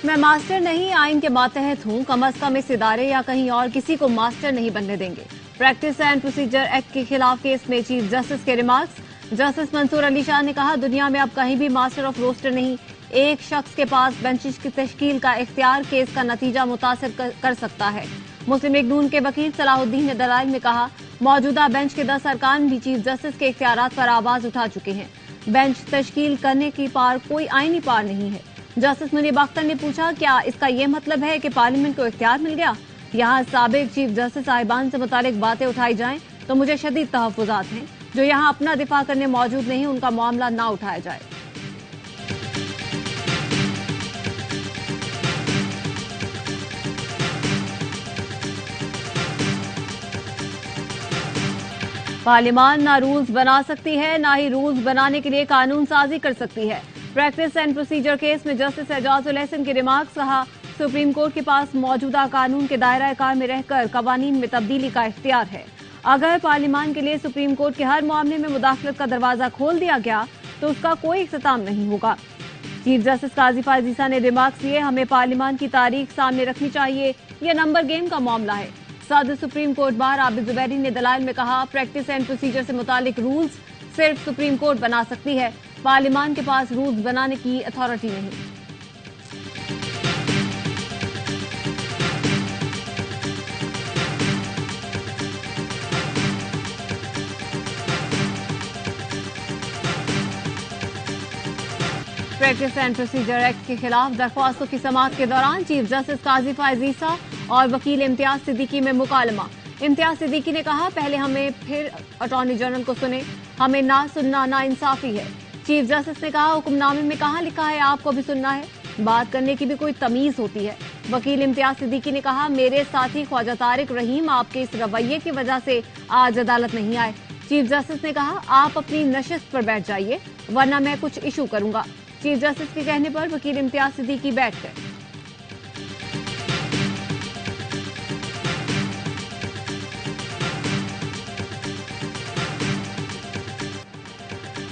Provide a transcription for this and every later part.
मैं मास्टर नहीं, आइन के मातहत हूं। कम अज कम इस इदारे या कहीं और किसी को मास्टर नहीं बनने देंगे। प्रैक्टिस एंड प्रोसीजर एक्ट के खिलाफ केस में चीफ जस्टिस के रिमार्क्स। जस्टिस मंसूर अली शाह ने कहा, दुनिया में अब कहीं भी मास्टर ऑफ रोस्टर नहीं। एक शख्स के पास बेंचेस की तश्कील का इख्तियार केस का नतीजा मुतासिर कर सकता है। मुस्लिम लीग नून के वकील सलाहुद्दीन ने दलाइल में कहा, मौजूदा बेंच के 10 अरकान भी चीफ जस्टिस के इख्तियारात पर आवाज उठा चुके हैं। बेंच तश्कील करने की पार कोई आईनी पार नहीं है। जस्टिस मुनीब अख्तर ने पूछा, क्या इसका यह मतलब है कि पार्लियामेंट को इख्तियार मिल गया? यहाँ साबिक चीफ जस्टिस साहिबान से मुतालिक बातें उठाई जाएं तो मुझे शदीद तहफ्फुज़ात हैं। जो यहाँ अपना दिफा करने मौजूद नहीं, उनका मामला ना उठाया जाए। पार्लियामान ना रूल्स बना सकती है, ना ही रूल्स बनाने के लिए कानून साजी कर सकती है। प्रैक्टिस एंड प्रोसीजर केस में जस्टिस एजाजुल एहसन के रिमार्क्स। कहा, सुप्रीम कोर्ट के पास मौजूदा कानून के दायरा कार में रहकर कवानीन में तब्दीली का इख्तियार है। अगर पार्लियामान के लिए सुप्रीम कोर्ट के हर मामले में मुदाखलत का दरवाजा खोल दिया गया तो उसका कोई इख्तिताम नहीं होगा। चीफ जस्टिस काजी फायजीसा ने रिमार्क्स दिए, हमें पार्लियामान की तारीख सामने रखनी चाहिए। यह नंबर गेम का मामला है। सदर supreme court bar Abid Zubairi ने दलाइल में कहा, प्रैक्टिस एंड प्रोसीजर से मुतालिक रूल्स सिर्फ सुप्रीम कोर्ट बना सकती है। पार्लियामान के पास रूल्स बनाने की अथॉरिटी नहीं। प्रैक्टिस एंड प्रोसीजर एक्ट के खिलाफ दरख्वास्तों की समाअत के दौरान चीफ जस्टिस काजी फायजीसा और वकील इम्तियाज सिद्दीकी में मुकालमा। इम्तियाज सिद्दीकी ने कहा, पहले हमें फिर अटॉर्नी जनरल को सुने, हमें ना सुनना ना इंसाफी है। चीफ जस्टिस ने कहा, हुक्मनामे में कहाँ लिखा है आपको भी सुनना है? बात करने की भी कोई तमीज होती है? वकील इम्तियाज सिद्दीकी ने कहा, मेरे साथी ख्वाजा तारिक रहीम आपके इस रवैये की वजह से आज अदालत नहीं आए। चीफ जस्टिस ने कहा, आप अपनी नशिस्त पर बैठ जाइए वरना मैं कुछ इशू करूंगा। चीफ जस्टिस के कहने पर वकील इम्तियाज सिद्दीकी बैठ गए।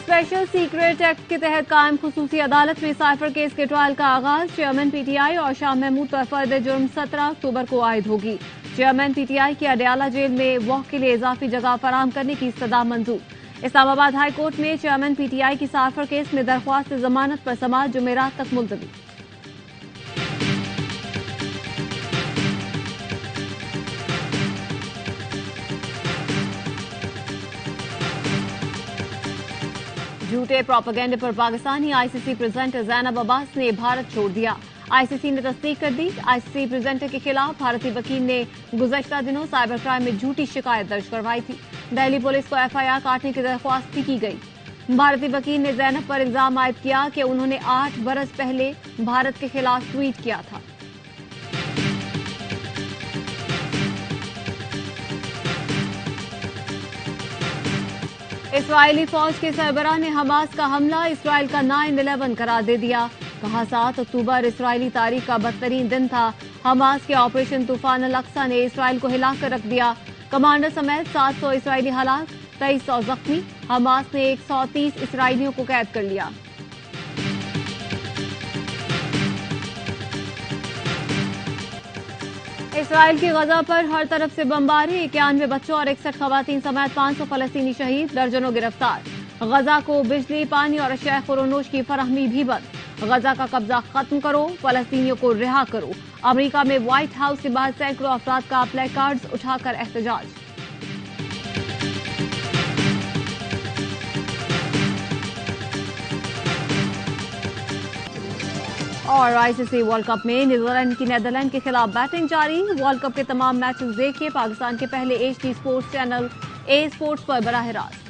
स्पेशल सीक्रेट एक्ट के तहत कायम खुसूसी अदालत में साइफर केस के ट्रायल का आगाज। चेयरमैन पीटीआई और शाह महमूद पर फर्द जुर्म 17 अक्टूबर को आयद होगी। चेयरमैन पीटीआई की अडयाला जेल में वॉक के लिए इजाफी जगह फराहम करने की इस्तदा मंजूर। इस्लामाबाद हाई कोर्ट में चेयरमैन पीटीआई की साइफर केस में दरख्वास्त जमानत पर समाअत जुमेरात तक मुलतवी। झूठे प्रोपेगेंडे पर पाकिस्तानी आईसीसी प्रेजेंटर ज़ैनब अब्बास ने भारत छोड़ दिया। आईसीसी ने तस्दीक कर दी। आईसीसी प्रेजेंटर के खिलाफ भारतीय वकील ने गुज़श्ता दिनों साइबर क्राइम में झूठी शिकायत दर्ज करवाई थी। दिल्ली पुलिस को एफआईआर काटने की दरख्वास्त भी की गई। भारतीय वकील ने ज़ैनब पर इल्जाम आयद किया कि उन्होंने 8 बरस पहले भारत के खिलाफ ट्वीट किया था। इस्राएली फौज के सरबराह ने हमास का हमला इसराइल का 9/11 करार दे दिया। कहा, 7 अक्टूबर इसराइली तारीख का बदतरीन दिन था। हमास के ऑपरेशन तूफान अल अक्सा ने इसराइल को हिलाकर रख दिया। कमांडर समेत 700 इसराइली हलाक, 2300 जख्मी। हमास ने 130 इसराइलियों को कैद कर लिया। इसराइल की गजा पर हर तरफ से बमबारी। 91 बच्चों और 61 खवातीन समेत 500 फलस्तीनी शहीद, दर्जनों गिरफ्तार। गजा को बिजली, पानी और अशिया खुरोनोश की फराहमी भी बंद। गजा का कब्जा खत्म करो, फलस्तीनियों को रिहा करो। अमेरिका में व्हाइट हाउस के बाहर सैकड़ों अफराद का प्ले कार्ड्स उठाकर एहतजाज। और आईसीसी वर्ल्ड कप में न्यूजीलैंड की नीदरलैंड के खिलाफ बैटिंग जारी। वर्ल्ड कप के तमाम मैचेस देखिए पाकिस्तान के पहले एचडी स्पोर्ट्स चैनल ए स्पोर्ट्स पर बराह रास्त।